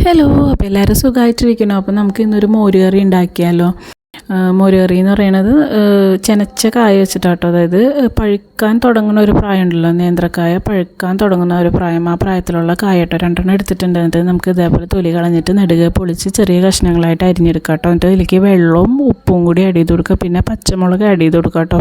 Hello, അപ്പോൾ എല്ലാവരും സുഖമായിട്ടിരിക്കണം. അപ്പോൾ നമുക്ക് ഇന്നൊരു മോരുകറി ഉണ്ടാക്കിയാലോ. മോരുകറി എന്ന് പറയുന്നത് ചെനച്ച കായ വെച്ചിട്ടാട്ടോ. അതായത് പഴുക്കാൻ തുടങ്ങുന്ന ഒരു പ്രായം ഉണ്ടല്ലോ, നേന്ത്രക്കായ പഴുക്കാൻ തുടങ്ങുന്ന ഒരു പ്രായം. ആ പ്രായത്തിലുള്ള കായട്ടോ 2 എടുത്തിട്ടുണ്ട്. എന്നിട്ട് നമുക്ക് ഇതേപോലെ തൊലി കളഞ്ഞിട്ട് നെടുകെ പൊളിച്ച് ചെറിയ കഷ്ണങ്ങളായിട്ട് അരിഞ്ഞെടുക്കാം കേട്ടോ. എന്നിട്ട് ഇതിലേക്ക് വെള്ളവും ഉപ്പും കൂടി ആഡ് ചെയ്ത് കൊടുക്കുക. പിന്നെ പച്ചമുളക് ആഡ് ചെയ്ത് കൊടുക്കാം കേട്ടോ.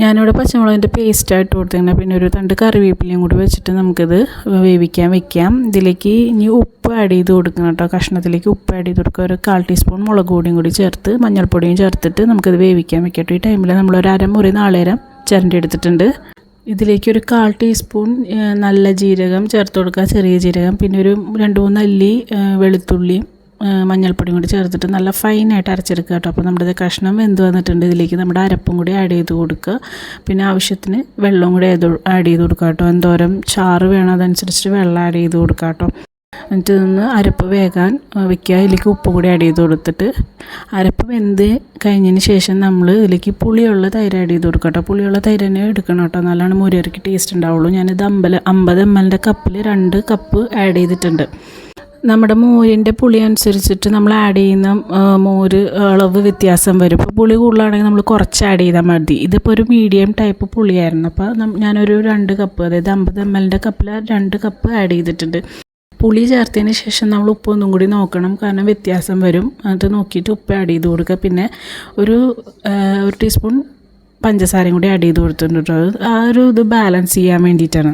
ഞാനിവിടെ പച്ചമുളകിൻ്റെ പേസ്റ്റായിട്ട് കൊടുത്തിട്ടുണ്ട്. പിന്നെ ഒരു 2 കറിവേപ്പിലയും കൂടി വെച്ചിട്ട് നമുക്കിത് വേവിക്കാൻ വെക്കാം. ഇതിലേക്ക് ഇനി ഉപ്പ് ആഡ് ചെയ്ത് കൊടുക്കണം കേട്ടോ. കഷ്ണത്തിലേക്ക് ഉപ്പ് ആഡ് ചെയ്ത് കൊടുക്കുക. ഒരു 1/4 ടീസ്പൂൺ മുളക് പൊടിയും കൂടി ചേർത്ത് മഞ്ഞൾപ്പൊടിയും ചേർത്തിട്ട് നമുക്കിത് വേവിക്കാൻ വെക്കാം. ഈ ടൈമിൽ നമ്മളൊരു അരമുറി നാളേരം ചിരണ്ടി എടുത്തിട്ടുണ്ട്. ഇതിലേക്ക് ഒരു 1/4 ടീസ്പൂൺ നല്ല ജീരകം ചേർത്ത് കൊടുക്കുക, ചെറിയ ജീരകം. പിന്നെ ഒരു 2-3 അല്ലി വെളുത്തുള്ളിയും മഞ്ഞൾപ്പൊടിയും കൂടി ചേർത്തിട്ട് നല്ല ഫൈനായിട്ട് അരച്ചെടുക്കുക കേട്ടോ. അപ്പോൾ നമ്മുടെ കഷ്ണം വെന്ത് വന്നിട്ടുണ്ട്. ഇതിലേക്ക് നമ്മുടെ അരപ്പും കൂടി ആഡ് ചെയ്ത് കൊടുക്കുക. പിന്നെ ആവശ്യത്തിന് വെള്ളവും കൂടി ആഡ് ചെയ്ത് കൊടുക്കുക കേട്ടോ. എന്തോരം ചാറ് വേണം അതനുസരിച്ച് വെള്ളം ആഡ് ചെയ്ത് കൊടുക്കുക കേട്ടോ. എന്നിട്ട് ഇതൊന്ന് അരപ്പ് വേകാൻ വെക്കുക. ഇതിലേക്ക് ഉപ്പ് കൂടി ആഡ് ചെയ്ത് കൊടുത്തിട്ട് അരപ്പ് വെന്ത് കഴിഞ്ഞതിന് ശേഷം നമ്മൾ ഇതിലേക്ക് പുളിയുള്ള തൈര് ആഡ് ചെയ്ത് കൊടുക്കുക കേട്ടോ. പുളിയുള്ള തൈര് തന്നെ എടുക്കണം കേട്ടോ, നല്ലോണം മോരുകറിക്ക് ടേസ്റ്റ് ഉണ്ടാവുള്ളൂ. ഞാനിത് 50 ml കപ്പിൽ 2 കപ്പ് ആഡ് ചെയ്തിട്ടുണ്ട്. നമ്മുടെ മോരിൻ്റെ പുളി അനുസരിച്ചിട്ട് നമ്മൾ ആഡ് ചെയ്യുന്ന മോര് അളവ് വ്യത്യാസം വരും. ഇപ്പോൾ പുളി കൂടുതലാണെങ്കിൽ നമ്മൾ കുറച്ച് ആഡ് ചെയ്താൽ മതി. ഇതിപ്പോൾ ഒരു മീഡിയം ടൈപ്പ് പുളിയായിരുന്നു. അപ്പോൾ ഞാനൊരു 2 കപ്പ്, അതായത് 50 ml കപ്പിൽ 2 കപ്പ് ആഡ് ചെയ്തിട്ടുണ്ട്. പുളി ചേർത്തതിന് ശേഷം നമ്മൾ ഉപ്പൊന്നും കൂടി നോക്കണം, കാരണം വ്യത്യാസം വരും. എന്നിട്ട് നോക്കിയിട്ട് ഉപ്പ് ആഡ് ചെയ്ത് കൊടുക്കുക. പിന്നെ ഒരു ടീസ്പൂൺ പഞ്ചസാരയും കൂടി ആഡ് ചെയ്ത് കൊടുത്തിട്ടുണ്ട് കേട്ടോ. ആ ഒരു ഇത് ബാലൻസ് ചെയ്യാൻ വേണ്ടിയിട്ടാണ്.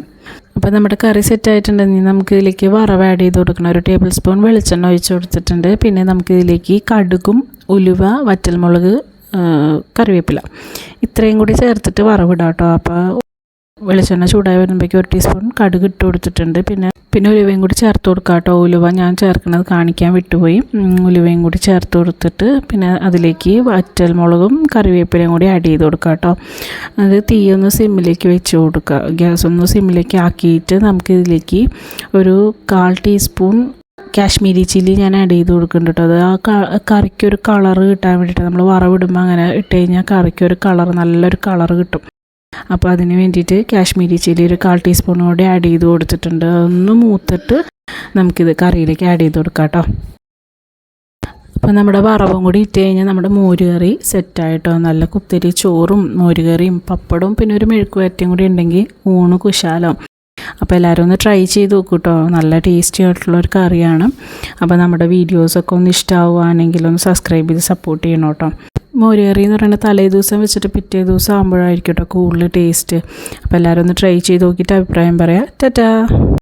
അപ്പോൾ നമ്മുടെ കറി സെറ്റായിട്ടുണ്ടെങ്കിൽ നമുക്ക് ഇതിലേക്ക് വറവ് ആഡ് ചെയ്ത് കൊടുക്കണം. ഒരു 1 ടേബിൾ സ്പൂൺ വെളിച്ചെണ്ണ ഒഴിച്ച് കൊടുത്തിട്ടുണ്ട്. പിന്നെ നമുക്ക് ഇതിലേക്ക് കടുകും ഉലുവ വറ്റൽമുളക് കറിവേപ്പില ഇത്രയും കൂടി ചേർത്തിട്ട് വറവിടാം കേട്ടോ. അപ്പോൾ വെളിച്ചെണ്ണ ചൂടായി വരുമ്പോഴേക്കും 1 ടീസ്പൂൺ കടുക് ഇട്ട് കൊടുത്തിട്ടുണ്ട്. പിന്നെ ഉലുവയും കൂടി ചേർത്ത് കൊടുക്കാം കേട്ടോ. ഉലുവ ഞാൻ ചേർക്കുന്നത് കാണിക്കാൻ വിട്ടുപോയി. ഉലുവയും കൂടി ചേർത്ത് കൊടുത്തിട്ട് പിന്നെ അതിലേക്ക് വറ്റൽമുളകും കറിവേപ്പിലയും കൂടി ആഡ് ചെയ്ത് കൊടുക്കാം കേട്ടോ. അത് തീയൊന്ന് സിമ്മിലേക്ക് വെച്ച് കൊടുക്കുക. ഗ്യാസ് ഒന്ന് സിമ്മിലേക്ക് ആക്കിയിട്ട് നമുക്കിതിലേക്ക് ഒരു 1/4 ടീസ്പൂൺ കാശ്മീരി ചില്ലി ഞാൻ ആഡ് ചെയ്ത് കൊടുക്കുന്നുണ്ട് കേട്ടോ. അത് ആ കറിക്കൊരു കളറ് കിട്ടാൻ വേണ്ടിയിട്ട് നമ്മൾ വറവിടുമ്പോൾ അങ്ങനെ ഇട്ട് കഴിഞ്ഞാൽ കറിക്കൊരു നല്ലൊരു കളറ് കിട്ടും. അപ്പോൾ അതിന് വേണ്ടിയിട്ട് കാശ്മീരി ചില്ലി ഒരു 1/4 ടീസ്പൂൺ കൂടി ആഡ് ചെയ്ത് കൊടുത്തിട്ടുണ്ട്. അതൊന്ന് മൂത്തിട്ട് നമുക്കിത് കറിയിലേക്ക് ആഡ് ചെയ്ത് കൊടുക്കാം കേട്ടോ. അപ്പോൾ നമ്മുടെ വറവും കൂടി ഇട്ട് കഴിഞ്ഞാൽ നമ്മുടെ മോരുകറി സെറ്റായിട്ടോ. നല്ല കുത്തിരി ചോറും മോരുകറിയും പപ്പടവും പിന്നെ ഒരു മെഴുക്കുവരട്ടിയും കൂടി ഉണ്ടെങ്കിൽ ഊണ് കുശാലം. അപ്പോൾ എല്ലാവരും ഒന്ന് ട്രൈ ചെയ്ത് നോക്കൂ കേട്ടോ. നല്ല ടേസ്റ്റി ആയിട്ടുള്ളൊരു കറിയാണ്. അപ്പോൾ നമ്മുടെ വീഡിയോസൊക്കെ ഒന്ന് ഇഷ്ടമാവുകയാണെങ്കിൽ ഒന്ന് സബ്സ്ക്രൈബ് ചെയ്ത് സപ്പോർട്ട് ചെയ്യണം കേട്ടോ. മോരുകറി എന്ന് പറയുന്നത് തലേ ദിവസം വെച്ചിട്ട് പിറ്റേ ദിവസം ആകുമ്പോഴായിരിക്കും കേട്ടോ കൂടുതൽ ടേസ്റ്റ്. അപ്പോൾ എല്ലാവരും ഒന്ന് ട്രൈ ചെയ്ത് നോക്കിയിട്ട് അഭിപ്രായം പറയാം. ടാറ്റാ.